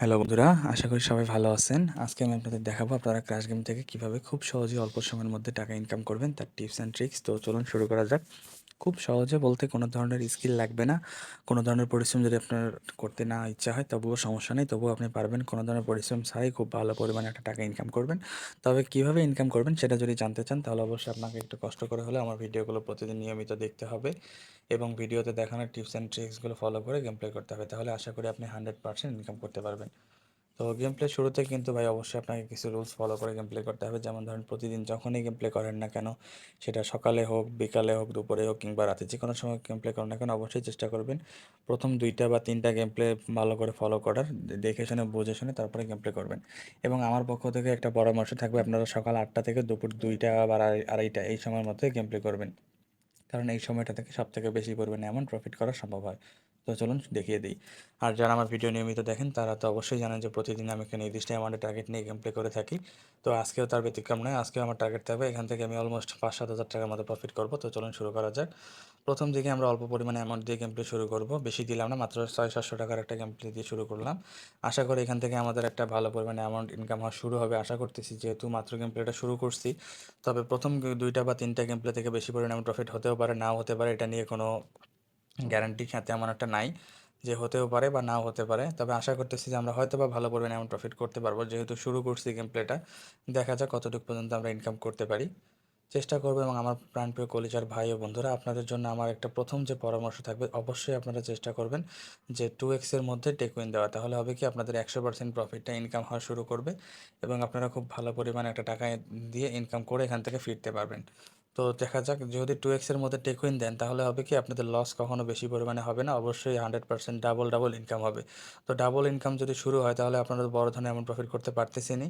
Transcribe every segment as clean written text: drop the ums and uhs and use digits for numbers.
Hello বন্ধুরা, আশা করি সবাই ভালো আছেন। আজকে আমি আপনাদের দেখাবো আপনারা ক্র্যাশ গেম থেকে কিভাবে খুব সহজে অল্প সময়ের মধ্যে টাকা ইনকাম করবেন, তার টিপস অ্যান্ড ট্রিক্স। তো চলুন শুরু করা যাক। খুব সহজে বলতে কোনো ধরনের স্কিল লাগবে না, কোনো ধরনের পরিশ্রম যদি আপনার করতে না ইচ্ছা হয় তবুও সমস্যা নেই, তবুও আপনি পারবেন কোনো ধরনের পরিশ্রম ছাড়াই খুব ভালো পরিমাণে একটা টাকা ইনকাম করবেন। তবে কীভাবে ইনকাম করবেন সেটা যদি জানতে চান তাহলে অবশ্যই আপনাকে একটু কষ্ট করে হলে আমার ভিডিওগুলো প্রতিদিন নিয়মিত দেখতে হবে এবং ভিডিওতে দেখানো টিপস অ্যান্ড ট্রিক্সগুলো ফলো করে গেম প্লে করতে হবে। তাহলে আশা করি আপনি 100% ইনকাম করতে পারবেন। তো গেম প্লে শুরুতে কিন্তু ভাই অবশ্যই আপনাকে কিছু রুলস ফলো করে গেম প্লে করতে হবে। যেমন ধরেন প্রতিদিন যখনই গেম প্লে করেন না কেন, সেটা সকালে হোক, বিকালে হোক, দুপুরে হোক কিংবা রাতে, যে কোনো সময় গেম প্লে করেন না কেন অবশ্যই চেষ্টা করবেন প্রথম 2টা বা 3টা গেম প্লে ভালো করে ফলো করার, দেখে শুনে বুঝে শুনে তারপরে গেম প্লে করবেন। এবং আমার পক্ষ থেকে একটা পরামর্শ থাকবে, আপনারা সকাল 8টা থেকে দুপুর 2টা বা আড়াইটা এই সময়ের মধ্যে গেম প্লে করবেন, কারণ এই সময়টা থেকে সবথেকে বেশি পরিমাণে এমন প্রফিট করা সম্ভব হয়। তো চলুন দেখিয়ে দিই। আর যারা আমার ভিডিও নিয়মিত দেখেন তারা তো অবশ্যই জানেন যে প্রতিদিন আমি একটা নির্দিষ্ট অ্যামাউন্টের টার্গেট নিয়ে গেম প্লে করে থাকি। তো আজকেও তার ব্যতিক্রম নয়, আজকেও আমার টার্গেট থাকবে এখান থেকে আমি অলমোস্ট 5-7 হাজার টাকার মতো প্রফিট করবো। তো চলুন শুরু করা যাক। প্রথম দিকে আমরা অল্প পরিমাণে অ্যামাউন্ট দিয়ে গেম প্লে শুরু করবো, বেশি দিলাম না, মাত্র 600-700 টাকার একটা গেম প্লে দিয়ে শুরু করলাম। আশা করি এখান থেকে আমাদের একটা ভালো পরিমাণে অ্যামাউন্ট ইনকাম হওয়া শুরু হবে আশা করতেছি, যেহেতু মাত্র গেম প্লেটা শুরু করছি। তবে প্রথম 2টা বা 3টা গেম প্লে থেকে বেশি পরিমাণে প্রফিট হতেও পারে, নাও হতে পারে, এটা নিয়ে কোনো গ্যারান্টি তেমন একটা নাই যে হতেও পারে বা নাও হতে পারে। তবে আশা করতেছি যে আমরা হয়তো বা ভালো পরিমাণে এমন প্রফিট করতে পারবো, যেহেতু শুরু করছি গেম প্লেটা। দেখা যাক কতটুকু পর্যন্ত আমরা ইনকাম করতে পারি, চেষ্টা করবো। এবং আমার প্রাণপ্রিয় কলিজার ভাই ও বন্ধুরা, আপনাদের জন্য আমার একটা প্রথম যে পরামর্শ থাকবে, অবশ্যই আপনারা চেষ্টা করবেন যে 2x-এর মধ্যে টেকউইন দেওয়া। তাহলে হবে কি, আপনাদের 100% প্রফিটটা ইনকাম হওয়া শুরু করবে এবং আপনারা খুব ভালো পরিমাণে একটা টাকা দিয়ে ইনকাম করে এখান থেকে ফিরতে পারবেন। তো দেখা যাক, যদি 2x-এর মধ্যে টেকউইন দেন তাহলে হবে কি, আপনাদের লস কখনো বেশি পরিমাণে হবে না, অবশ্যই 100% ডাবল ডাবল ইনকাম হবে। তো ডাবল ইনকাম যদি শুরু হয় তাহলে আপনারা বড় ধরনের এমন প্রফিট করতে পারতেছেনই,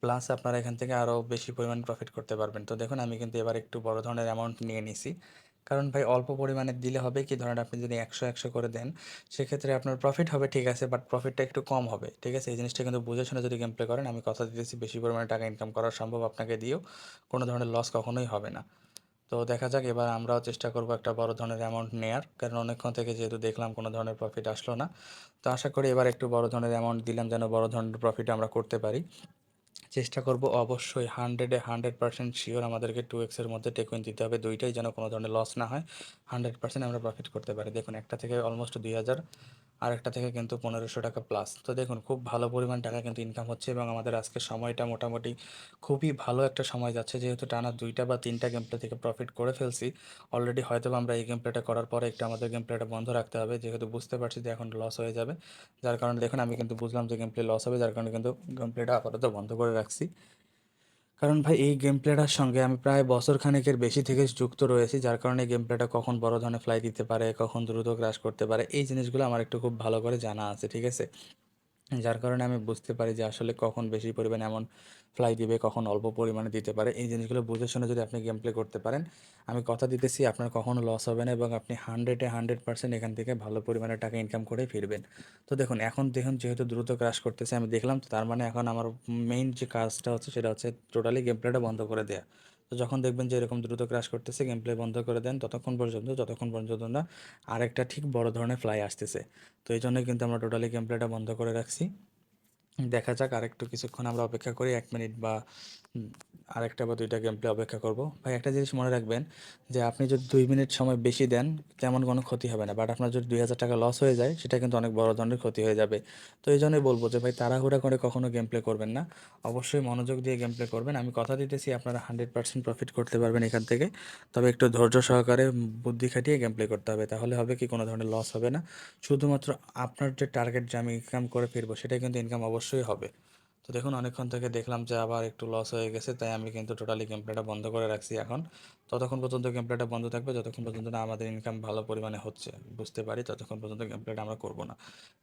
প্লাস আপনারা এখান থেকে আরও বেশি পরিমাণ প্রফিট করতে পারবেন। তো দেখুন আমি কিন্তু এবার একটু বড় ধরনের অ্যামাউন্ট নিয়ে নিছি, কারণ ভাই অল্প পরিমাণে দিলে হবে কি, ধরেন আপনি যদি 100 করে দেন সেক্ষেত্রে আপনার প্রফিট হবে ঠিক আছে, বাট প্রফিটটা একটু কম হবে, ঠিক আছে। এই জিনিসটা কিন্তু বুঝে শুনে যদি গেম প্লে করেন, আমি কথা দিতেছি বেশি পরিমাণে টাকা ইনকাম করা সম্ভব আপনাকে দিয়েও, কোনো ধরনের লস কখনোই হবে না। তো দেখা যাক, এবার আমরাও চেষ্টা করবো একটা বড় ধরনের অ্যামাউন্ট নেয়ার, কারণ অনেকক্ষণ থেকে যেহেতু দেখলাম কোনো ধরনের প্রফিট আসলো না। তো আশা করি এবার একটু বড় ধরনের অ্যামাউন্ট দিলাম যেন বড় ধরনের প্রফিট আমরা করতে পারি। চেষ্টা করব অবশ্যই 100% শিওর আমাদেরকে 2x-এর মধ্যে টেকউইন দিতে হবে, দুইটাই যেন কোনো ধরনের লস না হয়, 100% আমরা প্রফিট করতে পারি। দেখুন একটা থেকে অলমোস্ট 2000, আর একটা থেকে কিন্তু 1500 টাকা প্লাস। তো দেখুন খুব ভালো পরিমাণ টাকা কিন্তু ইনকাম হচ্ছে এবং আমাদের আজকে সময়টা মোটামুটি খুবই ভালো একটা সময় যাচ্ছে, যেহেতু টানা 2টা বা 3টা গেম প্লে থেকে প্রফিট করে ফেলছি অলরেডি। হয়তো বা আমরা এই গেম প্লেটা করার পরে একটু আমাদের গেম প্লেটা বন্ধ রাখতে হবে, যেহেতু বুঝতে পারছি যে এখন লস হয়ে যাবে। যার কারণে দেখুন আমি কিন্তু বুঝলাম যে গেম প্লে লস হবে, যার কারণে কিন্তু গেম প্লেটা আপাতত বন্ধ করে রাখছি। কারণ ভাই এই গেম প্লেটার সঙ্গে আমি প্রায় বছর খানেকের বেশি থেকে যুক্ত রয়েছি, যার কারণে গেম প্লেটা কখন বড় ধরনের ফ্লাই দিতে পারে, কখন দ্রুত ক্রাশ করতে পারে, এই জিনিসগুলো আমার একটু খুব ভালো করে জানা আছে, ঠিক আছে। যার কারণে আমি বুঝতে পারি যে আসলে কখন বেশি পরিমাণে এমন ফ্লাই দিবে, কখন অল্প পরিমাণে দিতে পারে। এই জিনিসগুলো বুঝে শুনে যদি আপনি গেম প্লে করতে পারেন, আমি কথা দিতেছি আপনার কখনো লস হবে না এবং আপনি 100% এখান থেকে ভালো পরিমাণে টাকা ইনকাম করে ফিরবেন। তো দেখুন এখন দেখুন যেহেতু দ্রুত ক্রাশ করতেছে আমি দেখলাম, তো তার মানে এখন আমার মেইন যে কাজটা হচ্ছে সেটা হচ্ছে টোটালি গেম প্লেটা বন্ধ করে দেওয়া। তো যখন দেখবেন যে এরকম দ্রুত ক্রাশ করতেছে, গেম প্লে বন্ধ করে দেন ততক্ষণ পর্যন্ত, যতক্ষণ পর্যন্ত না আরেকটা ঠিক বড় ধরনের ফ্লাই আসতেছে। তো এই জন্য কিন্তু আমরা টোটালি গেম প্লেটা বন্ধ করে রাখছি। দেখা যাক আরেকটু কিছুক্ষণ আমরা অপেক্ষা করি, 1 মিনিট বা উম, আরেকটা বা 2টা গেম প্লে অপেক্ষা করব। ভাই একটা জিনিস মনে রাখবেন যে আপনি যদি 2 মিনিট সময় বেশি দেন তেমন কোনো ক্ষতি হবে না, বাট আপনার যদি 2000 টাকা লস হয়ে যায় সেটা কিন্তু অনেক বড় ধরনের ক্ষতি হয়ে যাবে। তো এই জন্যই বলবো যে ভাই তাড়াহুড়া করে কখনো গেম প্লে করবেন না, অবশ্যই মনোযোগ দিয়ে গেম প্লে করবেন। আমি কথা দিতেছি আপনারা 100% প্রফিট করতে পারবেন এখান থেকে, তবে একটু ধৈর্য সহকারে বুদ্ধি খাটিয়ে গেম প্লে করতে হবে, তাহলে হবে কি কোনো ধরনের লস হবে না। শুধুমাত্র আপনার যে টার্গেট যে আমি ইনকাম করে ফিরবো সেটাই কিন্তু ইনকাম অবশ্যই হবে। তো দেখুন অনেকক্ষণ থেকে দেখলাম যে আবার একটু লস হয়ে গেছে, তাই আমি কিন্তু টোটালি গেম প্লেটা বন্ধ করে রাখছি এখন। ততক্ষণ পর্যন্ত গেম প্লেটা বন্ধ থাকবে যতক্ষণ পর্যন্ত না আমাদের ইনকাম ভালো পরিমাণে হচ্ছে বুঝতে পারি, ততক্ষণ পর্যন্ত গেম প্লেটা আমরা করবো না।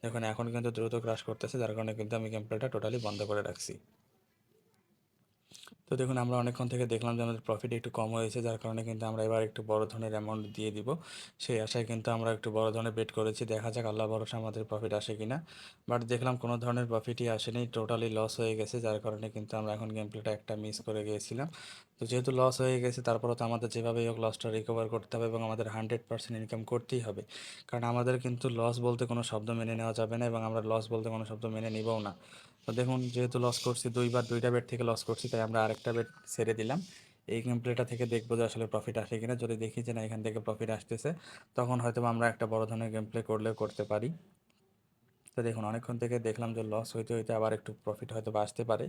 দেখুন এখন কিন্তু দ্রুত ক্রাশ করতেছে, যার কারণে কিন্তু আমি গেম প্লেটা টোটালি বন্ধ করে রাখছি। তো দেখুন আমরা অনেকক্ষণ থেকে দেখলাম যে আমাদের প্রফিট একটু কম হয়েছে, যার কারণে কিন্তু আমরা এবার একটু বড় ধরনের অ্যামাউন্ট দিয়ে দিব, সেই আশায় কিন্তু আমরা একটু বড় ধরনের বেট করেছি। দেখা যাক আল্লাহ ভরসা আমাদের প্রফিট আসে কিনা। বাট দেখলাম কোনো ধরনের প্রফিটই আসেনি, টোটালি লস হয়ে গেছে, যার কারণে কিন্তু আমরা এখন গেম প্লেটা একটা মিস করে গিয়েছিলাম। তো যেহেতু লস হয়ে গেছে, তারপরে তো আমাদের যেভাবেই হোক লসটা রিকভার করতে হবে এবং আমাদের 100% ইনকাম করতেই হবে। কারণ আমাদের কিন্তু লস বলতে কোনো শব্দ মেনে নেওয়া যাবে না এবং আমরা লস বলতে কোনো শব্দ মেনে নিবও না। তো দেখুন, যেহেতু লস করছি দুইবার, দুইটা বেড থেকে লস করছি, তাই আমরা আরেকটা বেড ছেড়ে দিলাম। এই গেম প্লেটা থেকে দেখবো যে আসলে প্রফিট আসে কিনা। যদি দেখি যে না, এখান থেকে প্রফিট আসতেছে, তখন হয়তো বা আমরা একটা বড় ধরনের গেম প্লে করলেও করতে পারি। তো দেখুন, অনেকক্ষণ থেকে দেখলাম যে লস হইতে হইতে আবার একটু প্রফিট হয়তো বা আসতে পারে।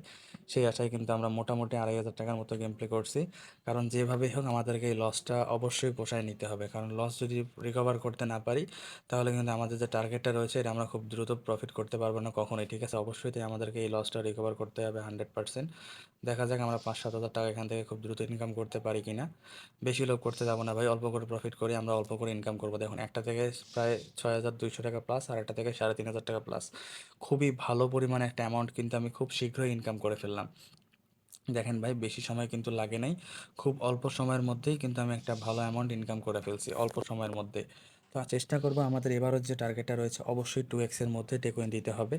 সেই আশায় কিন্তু আমরা মোটামুটি 2,500 টাকার মতো গেম প্লে করছি। কারণ যেভাবেই হোক আমাদেরকে এই লসটা অবশ্যই পোষায় নিতে হবে, কারণ লস যদি রিকভার করতে না পারি, তাহলে কিন্তু আমাদের যে টার্গেটটা রয়েছে এটা আমরা খুব দ্রুত প্রফিট করতে পারবো না কখনোই। ঠিক আছে, অবশ্যই তাই আমাদেরকে এই লসটা রিকভার করতে হবে 100%। দেখা যাক আমরা 5-7 হাজার টাকা এখান থেকে খুব দ্রুত ইনকাম করতে পারি কিনা। বেশি লোভ করতে যাবো না ভাই, অল্প করে প্রফিট করি, আমরা অল্প করে ইনকাম করবো। দেখুন, একটা থেকে প্রায় 6,200 টাকা প্লাস, আর একটা থেকে 3,500 টাকা প্লাস। খুবই ভালো পরিমাণে একটা অ্যামাউন্ট কিন্তু আমি খুব শীঘ্রই ইনকাম করে ফেললাম। দেখেন ভাই, বেশি সময় কিন্তু লাগে নাই, খুব অল্প সময়ের মধ্যেই কিন্তু আমি একটা ভালো অ্যামাউন্ট ইনকাম করে ফেলছি অল্প সময়ের মধ্যে। তো চেষ্টা করবো আমাদের এবারের যে টার্গেটটা রয়েছে অবশ্যই 2x-এর মধ্যে টেকোইন দিতে হবে।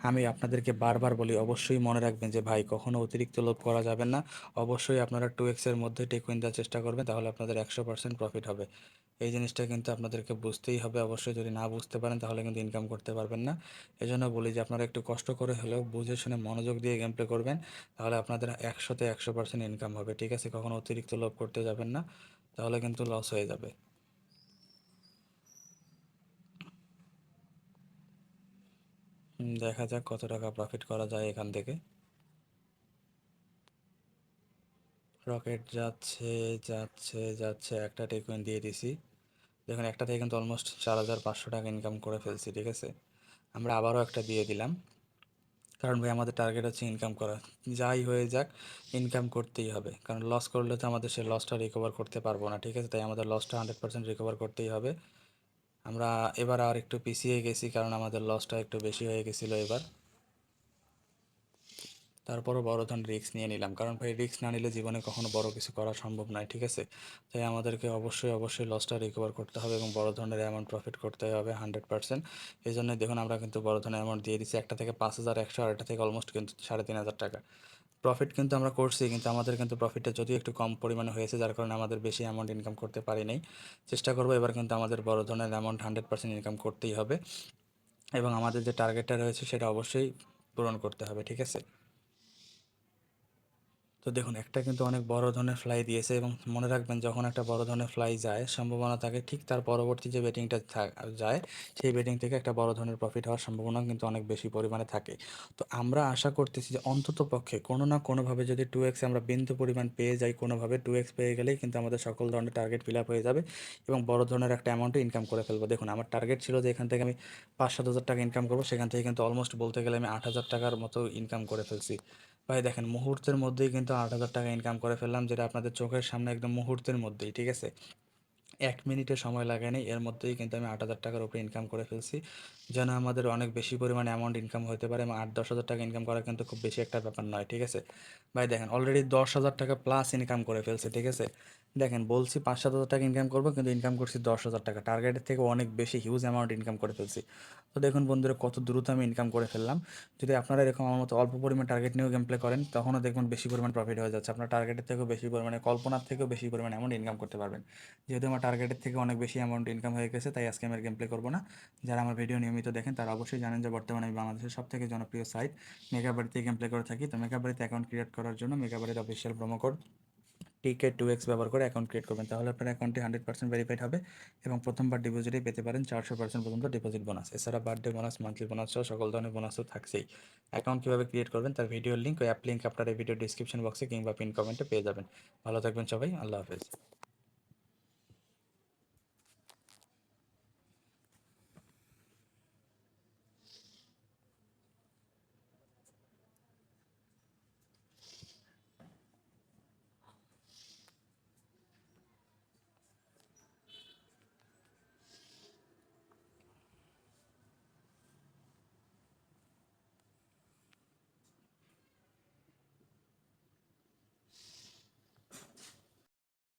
আমি আপনাদেরকে বারবার বলি, অবশ্যই মনে রাখবেন যে ভাই, কখনো অতিরিক্ত লোভ করা যাবে না। অবশ্যই আপনারা 2x-এর মধ্যে টেকোইন দেওয়ার চেষ্টা করবেন, তাহলে আপনাদের 100% প্রফিট হবে। এই জিনিসটা কিন্তু আপনাদেরকে বুঝতেই হবে অবশ্যই। যদি না বুঝতে পারেন তাহলে কিন্তু ইনকাম করতে পারবেন না। এজন্য বলি যে আপনারা একটু কষ্ট করে হলেও বুঝে শুনে মনোযোগ দিয়ে গেম প্লে করবেন, তাহলে আপনাদের 100% ইনকাম হবে। ঠিক আছে, কখনো অতিরিক্ত লোভ করতে যাবেন না, তাহলে কিন্তু লস হয়ে যাবে। দেখা যাক কত টাকা প্রফিট করা যায় এখান থেকে। রকেট যাচ্ছে, যাচ্ছে, যাচ্ছে, একটা টেকওয়েন দিয়ে দিছি। দেখুন, একটা থেকে কিন্তু অলমোস্ট 4,500 টাকা ইনকাম করে ফেলছি। ঠিক আছে, আমরা আবারও একটা দিয়ে দিলাম, কারণ ভাই আমাদের টার্গেট হচ্ছে ইনকাম করা। যাই হয়ে যাক, ইনকাম করতেই হবে, কারণ লস করলে তো আমাদের সেই লসটা রিকভার করতে পারবো না। ঠিক আছে, তাই আমাদের লসটা 100% রিকভার করতেই হবে। আমরা এবার আর একটু পিছিয়ে গেছি, কারণ আমাদের লসটা একটু বেশি হয়ে গেছিলো এবার। তারপরও বড় ধরনের রিস্ক নিয়ে নিলাম, কারণ ভাই রিস্ক না নিলে জীবনে কখনো বড় কিছু করা সম্ভব নয়। ঠিক আছে, তাই আমাদেরকে অবশ্যই অবশ্যই লসটা রিকভার করতে হবে এবং বড় ধরনের অ্যামাউন্ট প্রফিট করতে হবে 100%। এই জন্য দেখুন, আমরা কিন্তু বড় ধরনের অ্যামাউন্ট দিয়ে দিচ্ছি, একটা থেকে 5,100, আর একটা থেকে অলমোস্ট কিন্তু 3,500 টাকা প্রফিট কিন্তু আমরা করছি। কিন্তু আমাদের কিন্তু প্রফিটটা যদিও একটু কম পরিমাণে হয়েছে, যার কারণে আমাদের বেশি অ্যামাউন্ট ইনকাম করতে পারি নাই। চেষ্টা করবো এবার কিন্তু আমাদের বড় ধরনের অ্যামাউন্ট 100% ইনকাম করতেই হবে এবং আমাদের যে টার্গেটটা রয়েছে সেটা অবশ্যই পূরণ করতে হবে। ঠিক আছে, তো দেখুন, একটা কিন্তু অনেক বড় ধরনের ফ্লাই দিয়েছে এবং মনে রাখবেন, যখন একটা বড় ধরনের ফ্লাই যায়, সম্ভাবনা থাকে ঠিক তার পরবর্তী যে বেটিংটা যায়, সেই বেটিং থেকে একটা বড় ধরনের প্রফিট হওয়ার সম্ভাবনা কিন্তু অনেক বেশি পরিমাণে থাকে। তো আমরা আশা করতেছি যে অন্তত পক্ষে কোনো না কোনোভাবে যদি 2x আমরা বিন্দু পরিমাণ পেয়ে যাই, কোনোভাবে 2x পেয়ে গেলেই কিন্তু আমাদের সকল ধরনের টার্গেট ফিল আপ হয়ে যাবে এবং বড় ধরনের একটা অ্যামাউন্টে ইনকাম করে ফেলবো। দেখুন, আমার টার্গেট ছিল যে এখান থেকে আমি 5-7 হাজার টাকা ইনকাম করবো, সেখান থেকে কিন্তু অলমোস্ট বলতে গেলে আমি 8,000 টাকার মতো ইনকাম করে ফেলছি। ভাই দেখেন, মুহূর্তের মধ্যেই কিন্তু 8,000 টাকা ইনকাম করে ফেললাম, যেটা আপনাদের চোখের সামনে একদম মুহূর্তের মধ্যেই। ঠিক আছে, 1 মিনিটের সময় লাগে নাই, এর মধ্যেই কিন্তু আমি 8,000 টাকার উপরে ইনকাম করে ফেলছি। যেন আমাদের অনেক বেশি পরিমাণে অ্যামাউন্ট ইনকাম হতে পারে এবং 8-10 হাজার টাকা ইনকাম করা কিন্তু খুব বেশি একটা ব্যাপার নয়। ঠিক আছে ভাই, দেখেন অলরেডি 10,000 টাকা প্লাস ইনকাম করে ফেলছে। ঠিক আছে, দেখেন বলছি 5-7 হাজার টাকা ইনকাম করবো, কিন্তু ইনকাম করছি 10,000 টাকা, টার্গেটের থেকে অনেক বেশি হিউজ অ্যামাউন্ট ইনকাম করে ফেলছি। তো দেখুন বন্ধুরা, কত দ্রুত আমি ইনকাম করে ফেললাম। যদি আপনারা এরকম আমার মতো অল্প পরিমাণ টার্গেট নিয়েও গেম প্লে করেন, তখনও দেখবেন বেশি পরিমাণ প্রফিট হয়ে যাচ্ছে। আপনার টার্গেটের থেকেও বেশি পরিমাণে, কল্পনার থেকেও বেশি পরিমাণে অ্যামাউন্ট ইনকাম করতে পারবেন। যেহেতু আমার টার্গেটের থেকে অনেক বেশি অ্যামাউন্ট ইনকাম হয়ে গেছে, তাই আজকে আমি আর গেম প্লে করবো না। যারা আমার ভিডিও নিয়মিত দেখেন তারা অবশ্যই জানেন যে বর্তমানে আমি বাংলাদেশের সবথেকে জনপ্রিয় সাইট মেগাবাড়িতে গেম প্লে করে থাকি। তো মেগাবাড়িতে অ্যাকাউন্ট ক্রিয়েট করার জন্য মেগাবাড়ির অফিসিয়াল প্রোমো কোড TK2X ব্যবহার করে অ্যাকাউন্ট ক্রিয়েট করবেন, তাহলে আপনার অ্যাকাউন্টটি 100% ভেরিফাইড হবে এবং প্রথমবার ডিপোজিটেই পেতে পারেন 400% পর্যন্ত ডিপোজিট বোনাস। এছাড়া বার্থডে বোনাস, মান্থলি বোনাস সহ সকল ধরনের বোনাস তো থাকছেই। অ্যাকাউন্ট কীভাবে ক্রিয়েট করবেন তার ভিডিওর লিঙ্ক, ওই অ্যাপ লিঙ্ক আপনার এই ভিডিও ডিসক্রিপশন বক্সে কিংবা পিন কমেন্টে পেয়ে যাবেন। ভালো থাকবেন সবাই, আল্লাহ হাফেজ।